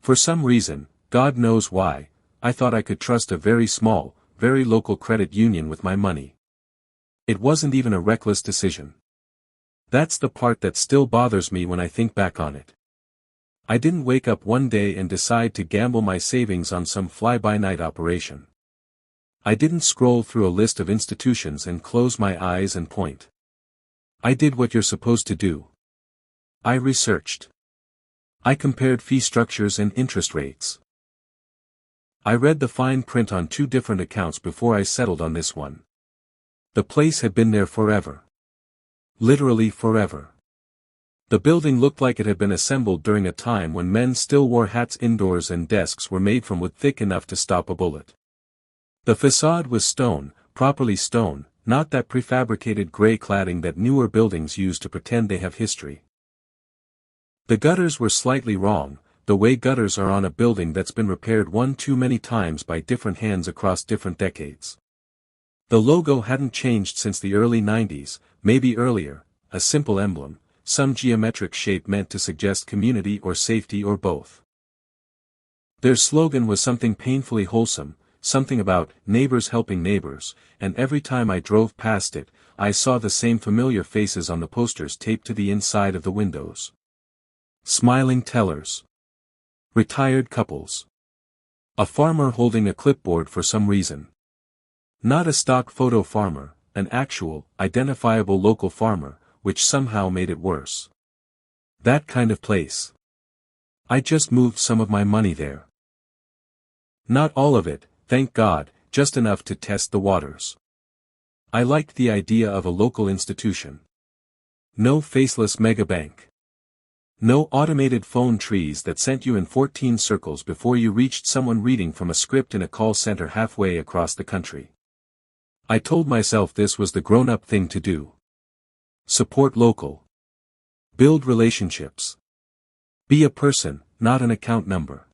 For some reason, God knows why, I thought I could trust a very small, very local credit union with my money. It wasn't even a reckless decision. That's the part that still bothers me when I think back on it. I didn't wake up one day and decide to gamble my savings on some fly-by-night operation. I didn't scroll through a list of institutions and close my eyes and point. I did what you're supposed to do. I researched. I compared fee structures and interest rates. I read the fine print on 2 different accounts before I settled on this one. The place had been there forever. Literally forever. The building looked like it had been assembled during a time when men still wore hats indoors and desks were made from wood thick enough to stop a bullet. The facade was stone, properly stone, not that prefabricated gray cladding that newer buildings use to pretend they have history. The gutters were slightly wrong, the way gutters are on a building that's been repaired one too many times by different hands across different decades. The logo hadn't changed since the early 90s, maybe earlier, a simple emblem, some geometric shape meant to suggest community or safety or both. Their slogan was something painfully wholesome, something about neighbors helping neighbors, and every time I drove past it, I saw the same familiar faces on the posters taped to the inside of the windows. Smiling tellers. Retired couples. A farmer holding a clipboard for some reason. Not a stock photo farmer, an actual, identifiable local farmer, which somehow made it worse. That kind of place. I just moved some of my money there. Not all of it, thank God, just enough to test the waters. I liked the idea of a local institution. No faceless megabank. No automated phone trees that sent you in 14 circles before you reached someone reading from a script in a call center halfway across the country. I told myself this was the grown-up thing to do. Support local. Build relationships. Be a person, not an account number.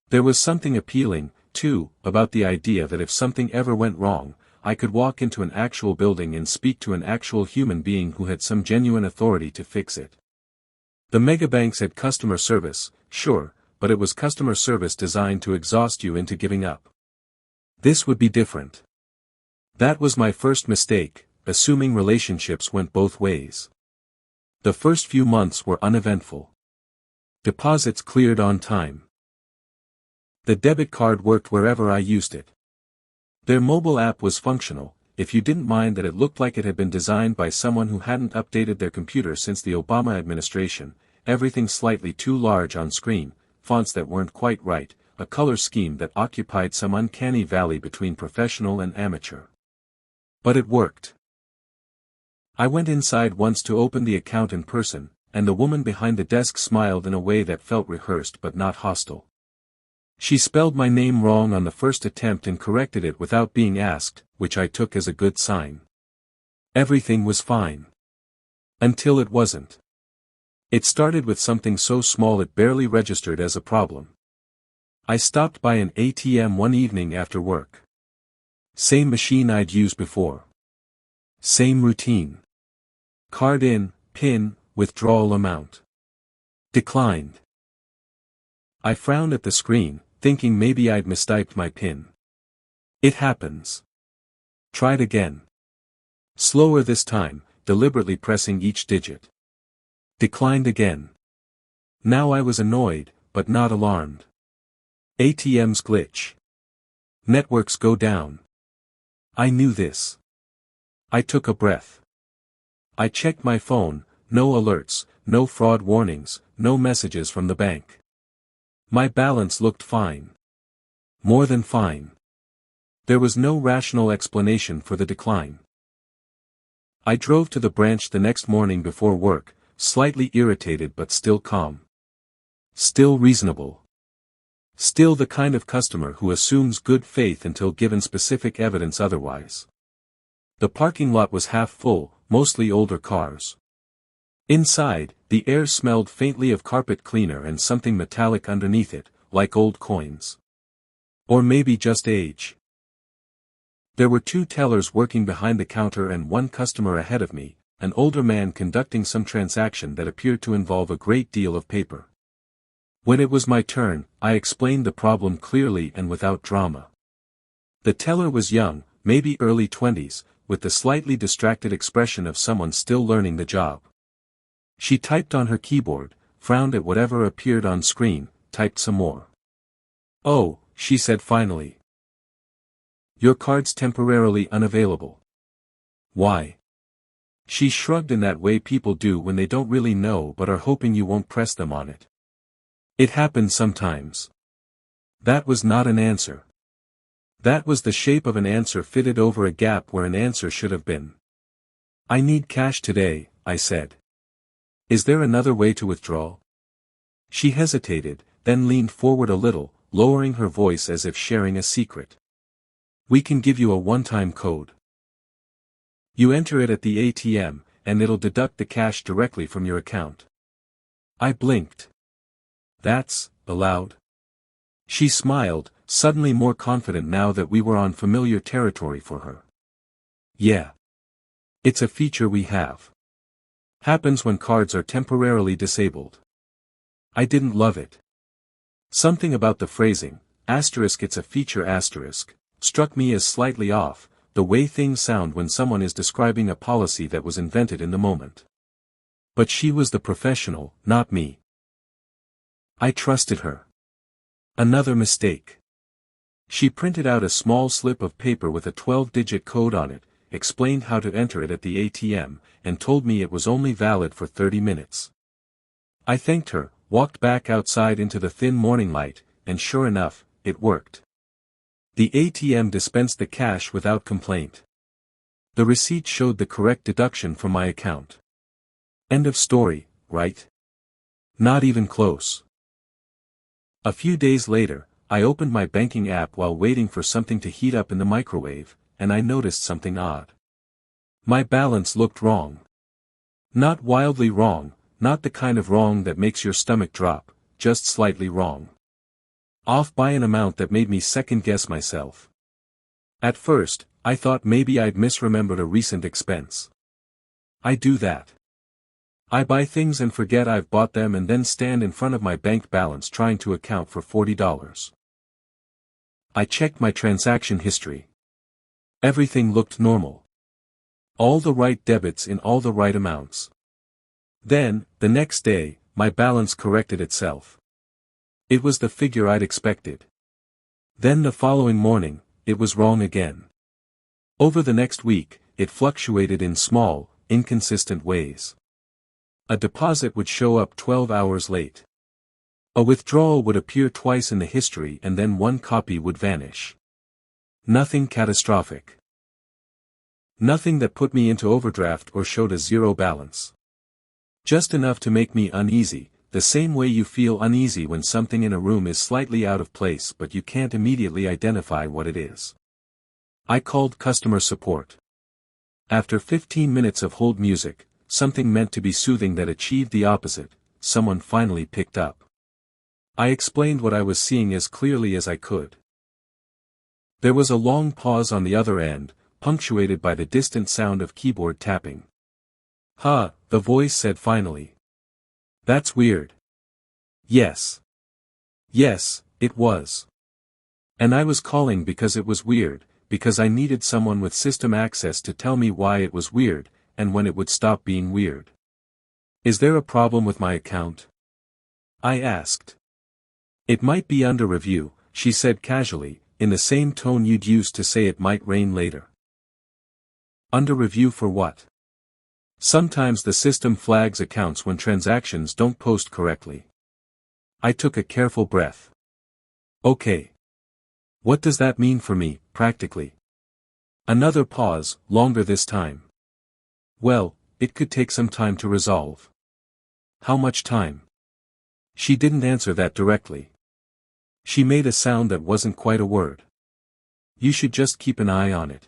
There was something appealing, too, about the idea that if something ever went wrong, I could walk into an actual building and speak to an actual human being who had some genuine authority to fix it. The megabanks had customer service, sure, but it was customer service designed to exhaust you into giving up. This would be different. That was my first mistake, assuming relationships went both ways. The first few months were uneventful. Deposits cleared on time. The debit card worked wherever I used it. Their mobile app was functional, if you didn't mind that it looked like it had been designed by someone who hadn't updated their computer since the Obama administration, everything slightly too large on screen, fonts that weren't quite right, a color scheme that occupied some uncanny valley between professional and amateur. But it worked. I went inside once to open the account in person, and the woman behind the desk smiled in a way that felt rehearsed but not hostile. She spelled my name wrong on the first attempt and corrected it without being asked, which I took as a good sign. Everything was fine. Until it wasn't. It started with something so small it barely registered as a problem. I stopped by an ATM one evening after work. Same machine I'd used before. Same routine. Card in, PIN, withdrawal amount. Declined. I frowned at the screen, thinking maybe I'd mistyped my PIN. It happens. Tried again. Slower this time, deliberately pressing each digit. Declined again. Now I was annoyed, but not alarmed. ATMs glitch. Networks go down. I knew this. I took a breath. I checked my phone, no alerts, no fraud warnings, no messages from the bank. My balance looked fine. More than fine. There was no rational explanation for the decline. I drove to the branch the next morning before work, slightly irritated but still calm. Still reasonable. Still the kind of customer who assumes good faith until given specific evidence otherwise. The parking lot was half full, mostly older cars. Inside, the air smelled faintly of carpet cleaner and something metallic underneath it, like old coins. Or maybe just age. There were 2 tellers working behind the counter and 1 customer ahead of me, an older man conducting some transaction that appeared to involve a great deal of paper. When it was my turn, I explained the problem clearly and without drama. The teller was young, maybe early 20s, with the slightly distracted expression of someone still learning the job. She typed on her keyboard, frowned at whatever appeared on screen, typed some more. "Oh," she said finally. "Your card's temporarily unavailable." "Why?" She shrugged in that way people do when they don't really know but are hoping you won't press them on it. "It happens sometimes." That was not an answer. That was the shape of an answer fitted over a gap where an answer should have been. "I need cash today," I said. "Is there another way to withdraw?" She hesitated, then leaned forward a little, lowering her voice as if sharing a secret. "We can give you a one-time code. You enter it at the ATM, and it'll deduct the cash directly from your account." I blinked. "That's allowed?" She smiled, suddenly more confident now that we were on familiar territory for her. "Yeah. It's a feature we have. Happens when cards are temporarily disabled." I didn't love it. Something about the phrasing, "it's a feature," struck me as slightly off, the way things sound when someone is describing a policy that was invented in the moment. But she was the professional, not me. I trusted her. Another mistake. She printed out a small slip of paper with a 12-digit code on it, explained how to enter it at the ATM, and told me it was only valid for 30 minutes. I thanked her, walked back outside into the thin morning light, and sure enough, it worked. The ATM dispensed the cash without complaint. The receipt showed the correct deduction from my account. End of story, right? Not even close. A few days later, I opened my banking app while waiting for something to heat up in the microwave, and I noticed something odd. My balance looked wrong. Not wildly wrong, not the kind of wrong that makes your stomach drop, just slightly wrong. Off by an amount that made me second-guess myself. At first, I thought maybe I'd misremembered a recent expense. I do that. I buy things and forget I've bought them and then stand in front of my bank balance trying to account for $40. I checked my transaction history. Everything looked normal. All the right debits in all the right amounts. Then, the next day, my balance corrected itself. It was the figure I'd expected. Then the following morning, it was wrong again. Over the next week, it fluctuated in small, inconsistent ways. A deposit would show up 12 hours late. A withdrawal would appear twice in the history and then one copy would vanish. Nothing catastrophic. Nothing that put me into overdraft or showed a zero balance. Just enough to make me uneasy, the same way you feel uneasy when something in a room is slightly out of place but you can't immediately identify what it is. I called customer support. After 15 minutes of hold music, something meant to be soothing that achieved the opposite, someone finally picked up. I explained what I was seeing as clearly as I could. There was a long pause on the other end, punctuated by the distant sound of keyboard tapping. "Huh," the voice said finally. "That's weird." Yes. Yes, it was. And I was calling because it was weird, because I needed someone with system access to tell me why it was weird, and when it would stop being weird. "Is there a problem with my account?" I asked. "It might be under review," she said casually, in the same tone you'd use to say it might rain later. Under review for what? Sometimes the system flags accounts when transactions don't post correctly. I took a careful breath. Okay. What does that mean for me, practically? Another pause, longer this time. Well, it could take some time to resolve. How much time? She didn't answer that directly. She made a sound that wasn't quite a word. You should just keep an eye on it.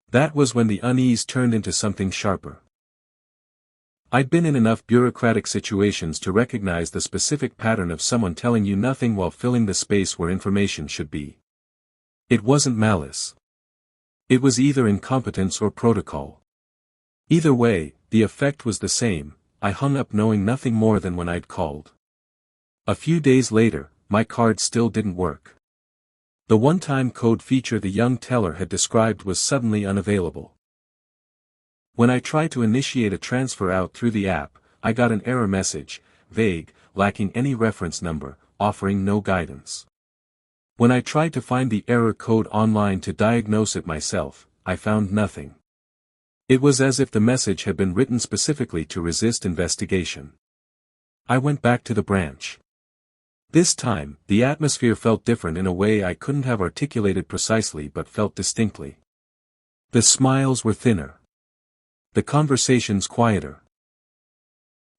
That was when the unease turned into something sharper. I'd been in enough bureaucratic situations to recognize the specific pattern of someone telling you nothing while filling the space where information should be. It wasn't malice. It was either incompetence or protocol. Either way, the effect was the same. I hung up knowing nothing more than when I'd called. A few days later, my card still didn't work. The one-time code feature the young teller had described was suddenly unavailable. When I tried to initiate a transfer out through the app, I got an error message, vague, lacking any reference number, offering no guidance. When I tried to find the error code online to diagnose it myself, I found nothing. It was as if the message had been written specifically to resist investigation. I went back to the branch. This time, the atmosphere felt different in a way I couldn't have articulated precisely but felt distinctly. The smiles were thinner. The conversations quieter.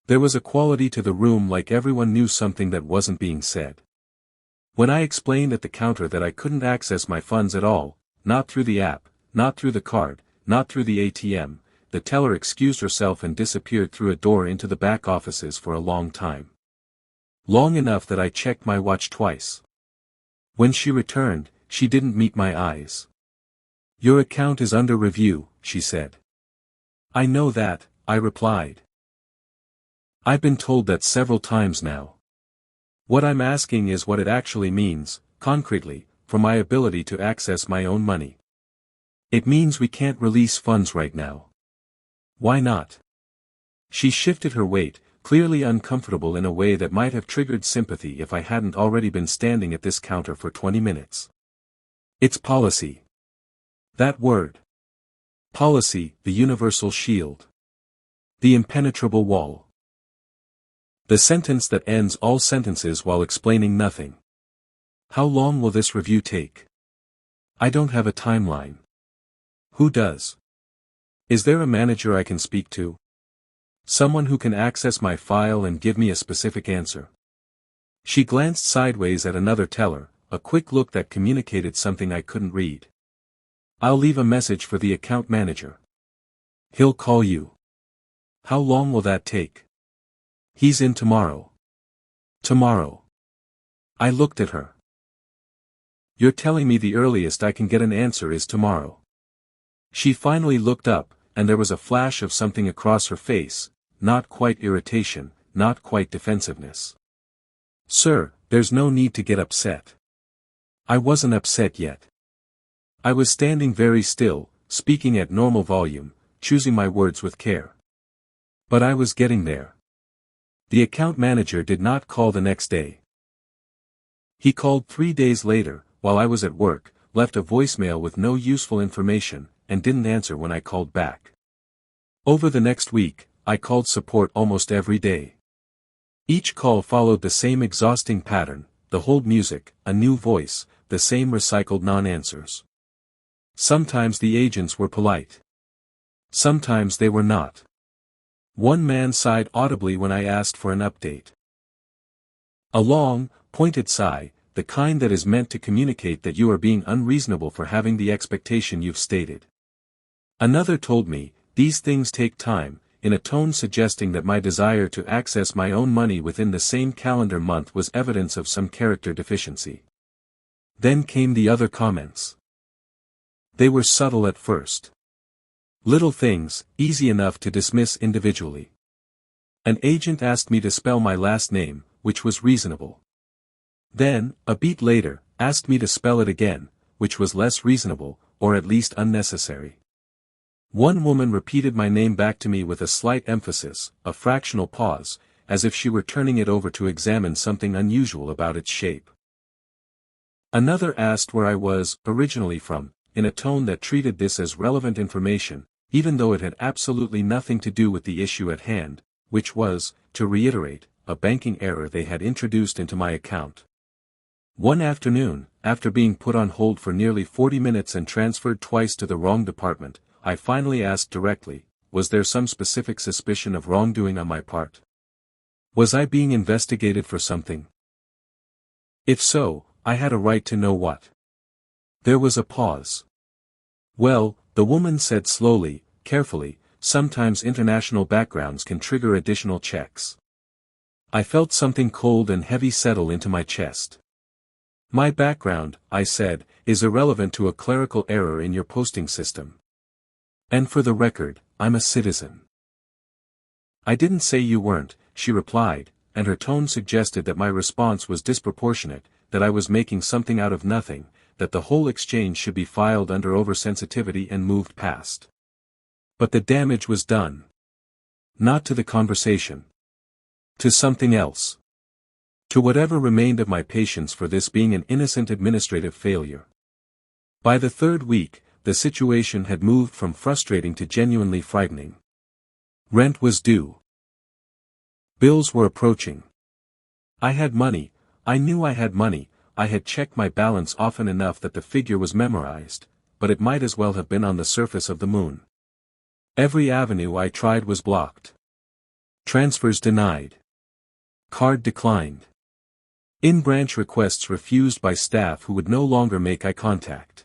There was a quality to the room, like everyone knew something that wasn't being said. When I explained at the counter that I couldn't access my funds at all, not through the app, not through the card, not through the ATM, the teller excused herself and disappeared through a door into the back offices for a long time. Long enough that I checked my watch twice. When she returned, she didn't meet my eyes. "Your account is under review," she said. "I know that," I replied. "I've been told that several times now. What I'm asking is what it actually means, concretely, for my ability to access my own money." "It means we can't release funds right now." "Why not?" She shifted her weight, clearly uncomfortable in a way that might have triggered sympathy if I hadn't already been standing at this counter for 20 minutes. "It's policy." That word. Policy, the universal shield. The impenetrable wall. The sentence that ends all sentences while explaining nothing. "How long will this review take?" "I don't have a timeline." "Who does?" "Is there a manager I can speak to? Someone who can access my file and give me a specific answer?" She glanced sideways at another teller, a quick look that communicated something I couldn't read. "I'll leave a message for the account manager. He'll call you." "How long will that take?" "He's in tomorrow." "Tomorrow?" I looked at her. "You're telling me the earliest I can get an answer is tomorrow?" She finally looked up, and there was a flash of something across her face, not quite irritation, not quite defensiveness. "Sir, there's no need to get upset." I wasn't upset yet. I was standing very still, speaking at normal volume, choosing my words with care. But I was getting there. The account manager did not call the next day. He called 3 days later, while I was at work, left a voicemail with no useful information, and didn't answer when I called back. Over the next week, I called support almost every day. Each call followed the same exhausting pattern, the hold music, a new voice, the same recycled non-answers. Sometimes the agents were polite. Sometimes they were not. One man sighed audibly when I asked for an update. A long, pointed sigh, the kind that is meant to communicate that you are being unreasonable for having the expectation you've stated. Another told me, "These things take time," in a tone suggesting that my desire to access my own money within the same calendar month was evidence of some character deficiency. Then came the other comments. They were subtle at first. Little things, easy enough to dismiss individually. An agent asked me to spell my last name, which was reasonable. Then, a beat later, asked me to spell it again, which was less reasonable, or at least unnecessary. One woman repeated my name back to me with a slight emphasis, a fractional pause, as if she were turning it over to examine something unusual about its shape. Another asked where I was originally from, in a tone that treated this as relevant information, even though it had absolutely nothing to do with the issue at hand, which was, to reiterate, a banking error they had introduced into my account. One afternoon, after being put on hold for nearly 40 minutes and transferred twice to the wrong department, I finally asked directly, was there some specific suspicion of wrongdoing on my part? Was I being investigated for something? If so, I had a right to know what. There was a pause. "Well," the woman said slowly, carefully, "sometimes international backgrounds can trigger additional checks." I felt something cold and heavy settle into my chest. "My background," I said, "is irrelevant to a clerical error in your posting system. And for the record, I'm a citizen." "I didn't say you weren't," she replied, and her tone suggested that my response was disproportionate, that I was making something out of nothing, that the whole exchange should be filed under oversensitivity and moved past. But the damage was done. Not to the conversation. To something else. To whatever remained of my patience for this being an innocent administrative failure. By the third week, the situation had moved from frustrating to genuinely frightening. Rent was due. Bills were approaching. I had money, I knew I had money, I had checked my balance often enough that the figure was memorized, but it might as well have been on the surface of the moon. Every avenue I tried was blocked. Transfers denied. Card declined. In-branch requests refused by staff who would no longer make eye contact.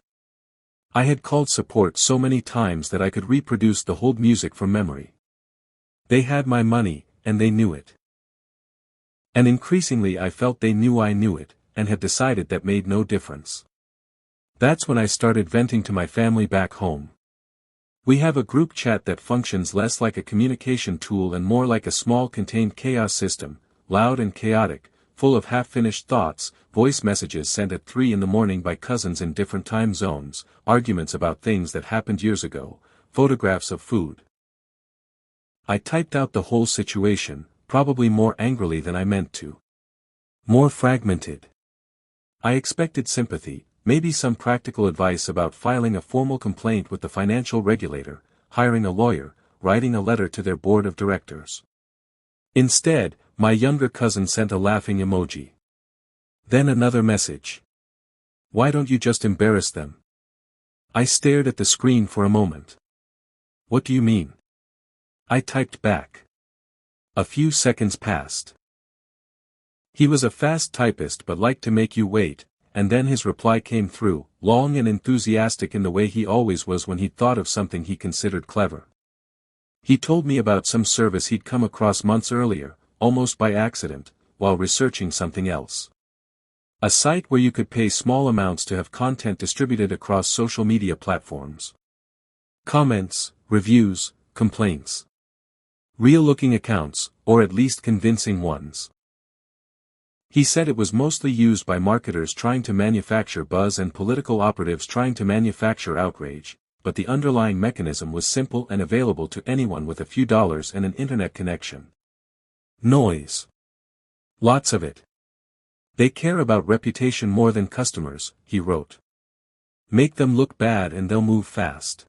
I had called support so many times that I could reproduce the hold music from memory. They had my money, and they knew it. And increasingly I felt they knew I knew it, and had decided that made no difference. That's when I started venting to my family back home. We have a group chat that functions less like a communication tool and more like a small contained chaos system, loud and chaotic, full of half-finished thoughts, voice messages sent at 3 a.m. by cousins in different time zones, arguments about things that happened years ago, photographs of food. I typed out the whole situation, probably more angrily than I meant to. More fragmented. I expected sympathy, maybe some practical advice about filing a formal complaint with the financial regulator, hiring a lawyer, writing a letter to their board of directors. Instead, my younger cousin sent a laughing emoji. Then another message. Why don't you just embarrass them? I stared at the screen for a moment. What do you mean? I typed back. A few seconds passed. He was a fast typist but liked to make you wait, and then his reply came through, long and enthusiastic in the way he always was when he'd thought of something he considered clever. He told me about some service he'd come across months earlier, almost by accident, while researching something else. A site where you could pay small amounts to have content distributed across social media platforms. Comments, reviews, complaints. Real-looking accounts, or at least convincing ones. He said it was mostly used by marketers trying to manufacture buzz and political operatives trying to manufacture outrage, but the underlying mechanism was simple and available to anyone with a few dollars and an internet connection. Noise. Lots of it. They care about reputation more than customers, he wrote. Make them look bad and they'll move fast.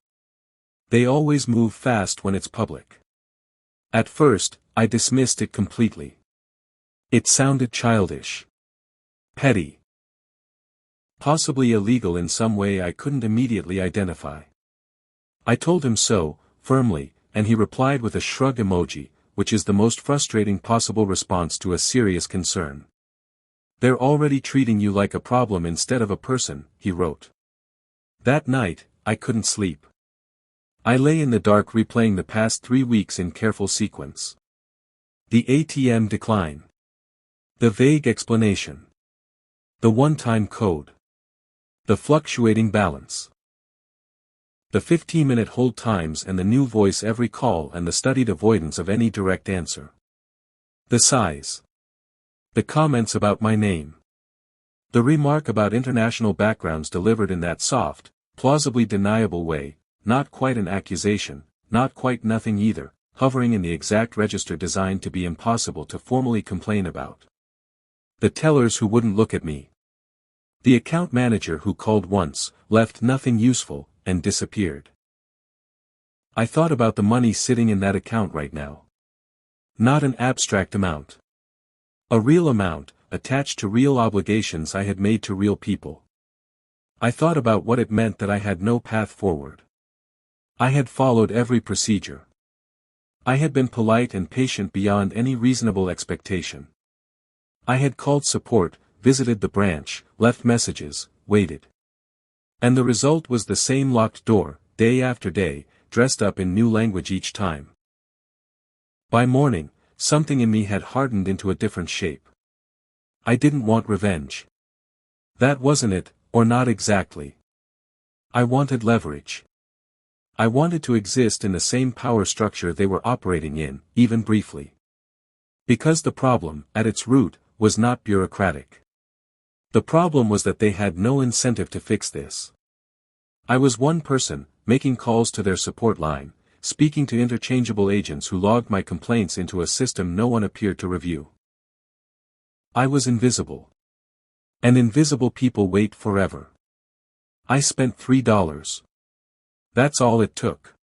They always move fast when it's public. At first, I dismissed it completely. It sounded childish. Petty. Possibly illegal in some way I couldn't immediately identify. I told him so, firmly, and he replied with a shrug emoji, which is the most frustrating possible response to a serious concern. They're already treating you like a problem instead of a person, he wrote. That night, I couldn't sleep. I lay in the dark replaying the past 3 weeks in careful sequence. The ATM decline. The vague explanation. The one-time code. The fluctuating balance. The 15-minute hold times and the new voice every call and the studied avoidance of any direct answer. The size. The comments about my name. The remark about international backgrounds delivered in that soft, plausibly deniable way, not quite an accusation, not quite nothing either, hovering in the exact register designed to be impossible to formally complain about. The tellers who wouldn't look at me. The account manager who called once, left nothing useful, and disappeared. I thought about the money sitting in that account right now. Not an abstract amount. A real amount, attached to real obligations I had made to real people. I thought about what it meant that I had no path forward. I had followed every procedure. I had been polite and patient beyond any reasonable expectation. I had called support, visited the branch, left messages, waited. And the result was the same locked door, day after day, dressed up in new language each time. By morning, something in me had hardened into a different shape. I didn't want revenge. That wasn't it, or not exactly. I wanted leverage. I wanted to exist in the same power structure they were operating in, even briefly. Because the problem, at its root, was not bureaucratic. The problem was that they had no incentive to fix this. I was one person, making calls to their support line, speaking to interchangeable agents who logged my complaints into a system no one appeared to review. I was invisible. And invisible people wait forever. I spent $3. That's all it took.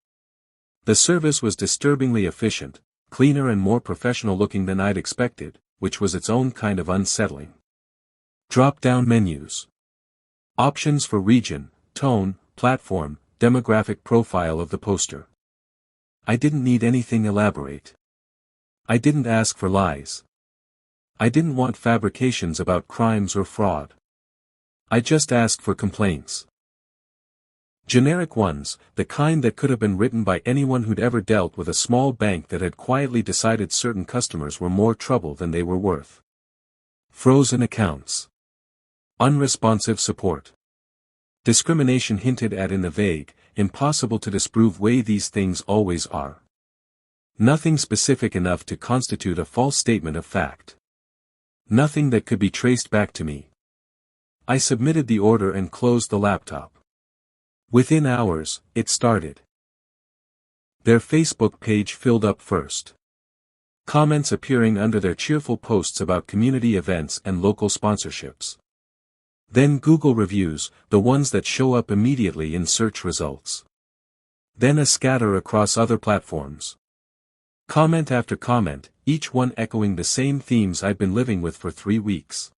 The service was disturbingly efficient, cleaner and more professional looking than I'd expected, which was its own kind of unsettling. Drop-down menus. Options for region, tone, platform, demographic profile of the poster. I didn't need anything elaborate. I didn't ask for lies. I didn't want fabrications about crimes or fraud. I just asked for complaints. Generic ones, the kind that could have been written by anyone who'd ever dealt with a small bank that had quietly decided certain customers were more trouble than they were worth. Frozen accounts. Unresponsive support. Discrimination hinted at in the vague, impossible to disprove way these things always are. Nothing specific enough to constitute a false statement of fact. Nothing that could be traced back to me. I submitted the order and closed the laptop. Within hours, it started. Their Facebook page filled up first. Comments appearing under their cheerful posts about community events and local sponsorships. Then Google reviews, the ones that show up immediately in search results. Then a scatter across other platforms. Comment after comment, each one echoing the same themes I'd been living with for 3 weeks.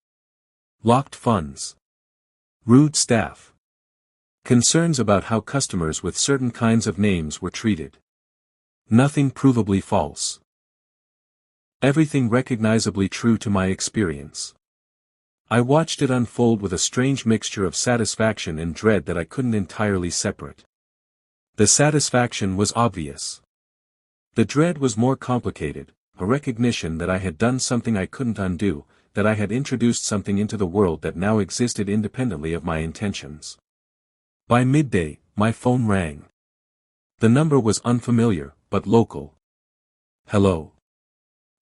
Locked funds. Rude staff. Concerns about how customers with certain kinds of names were treated. Nothing provably false. Everything recognizably true to my experience. I watched it unfold with a strange mixture of satisfaction and dread that I couldn't entirely separate. The satisfaction was obvious. The dread was more complicated, a recognition that I had done something I couldn't undo, that I had introduced something into the world that now existed independently of my intentions. By midday, my phone rang. The number was unfamiliar, but local. Hello.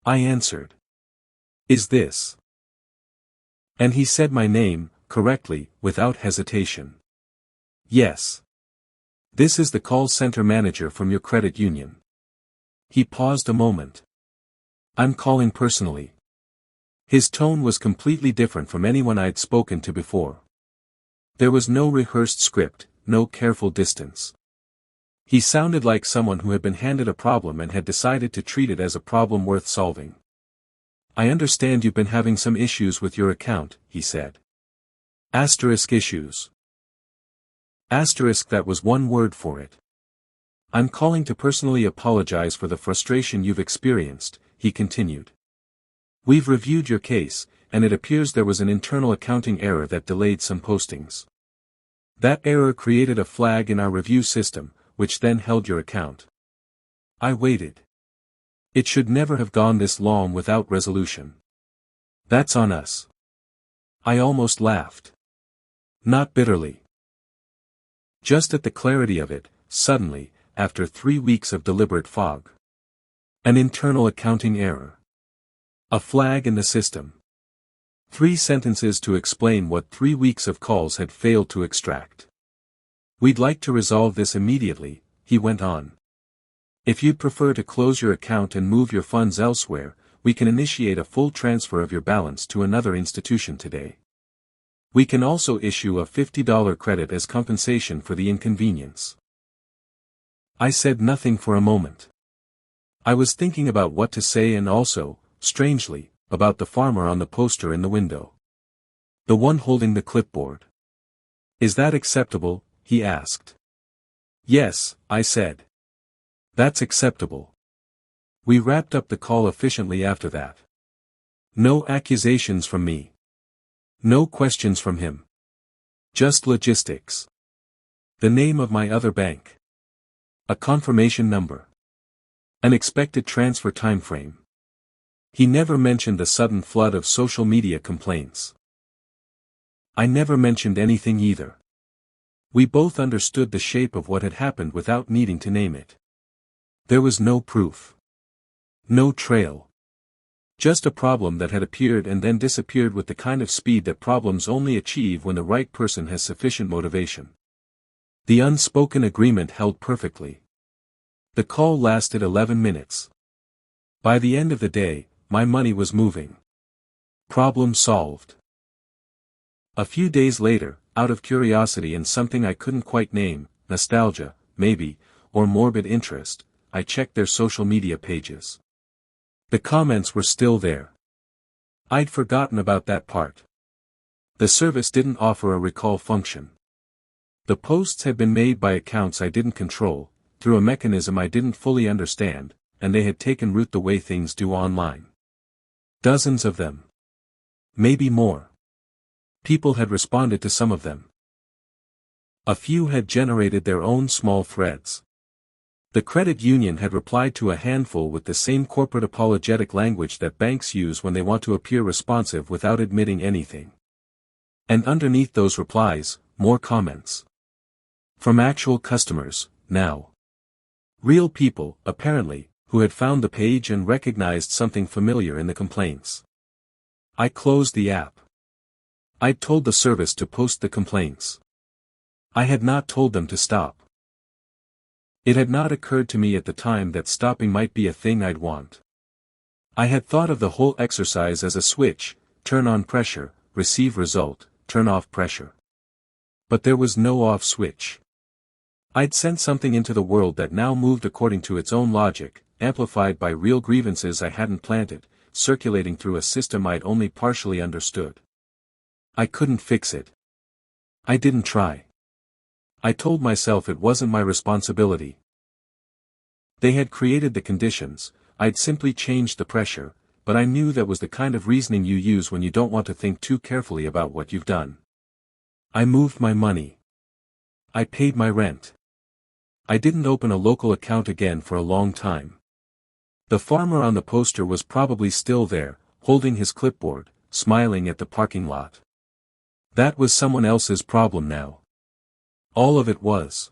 I answered. Is this? And he said my name, correctly, without hesitation. Yes. This is the call center manager from your credit union. He paused a moment. I'm calling personally. His tone was completely different from anyone I'd spoken to before. There was no rehearsed script, no careful distance. He sounded like someone who had been handed a problem and had decided to treat it as a problem worth solving. I understand you've been having some issues with your account, he said. Issues. That was one word for it. I'm calling to personally apologize for the frustration you've experienced, he continued. We've reviewed your case, and it appears there was an internal accounting error that delayed some postings. That error created a flag in our review system, which then held your account. I waited. It should never have gone this long without resolution. That's on us. I almost laughed. Not bitterly. Just at the clarity of it, suddenly, after 3 weeks of deliberate fog. An internal accounting error. A flag in the system. 3 sentences to explain what 3 weeks of calls had failed to extract. We'd like to resolve this immediately, he went on. If you'd prefer to close your account and move your funds elsewhere, we can initiate a full transfer of your balance to another institution today. We can also issue a $50 credit as compensation for the inconvenience. I said nothing for a moment. I was thinking about what to say and also, strangely, about the farmer on the poster in the window. The one holding the clipboard. Is that acceptable? He asked. Yes, I said. That's acceptable. We wrapped up the call efficiently after that. No accusations from me. No questions from him. Just logistics. The name of my other bank. A confirmation number. An expected transfer timeframe. He never mentioned the sudden flood of social media complaints. I never mentioned anything either. We both understood the shape of what had happened without needing to name it. There was no proof. No trail. Just a problem that had appeared and then disappeared with the kind of speed that problems only achieve when the right person has sufficient motivation. The unspoken agreement held perfectly. The call lasted 11 minutes. By the end of the day, my money was moving. Problem solved. A few days later, out of curiosity and something I couldn't quite name, nostalgia, maybe, or morbid interest, I checked their social media pages. The comments were still there. I'd forgotten about that part. The service didn't offer a recall function. The posts had been made by accounts I didn't control, through a mechanism I didn't fully understand, and they had taken root the way things do online. Dozens of them. Maybe more. People had responded to some of them. A few had generated their own small threads. The credit union had replied to a handful with the same corporate apologetic language that banks use when they want to appear responsive without admitting anything. And underneath those replies, more comments. From actual customers, now. Real people, apparently, who had found the page and recognized something familiar in the complaints. I closed the app. I'd told the service to post the complaints. I had not told them to stop. It had not occurred to me at the time that stopping might be a thing I'd want. I had thought of the whole exercise as a switch: turn on pressure, receive result, turn off pressure. But there was no off switch. I'd sent something into the world that now moved according to its own logic, amplified by real grievances I hadn't planted, circulating through a system I'd only partially understood. I couldn't fix it. I didn't try. I told myself it wasn't my responsibility. They had created the conditions, I'd simply changed the pressure, but I knew that was the kind of reasoning you use when you don't want to think too carefully about what you've done. I moved my money. I paid my rent. I didn't open a local account again for a long time. The farmer on the poster was probably still there, holding his clipboard, smiling at the parking lot. That was someone else's problem now. All of it was.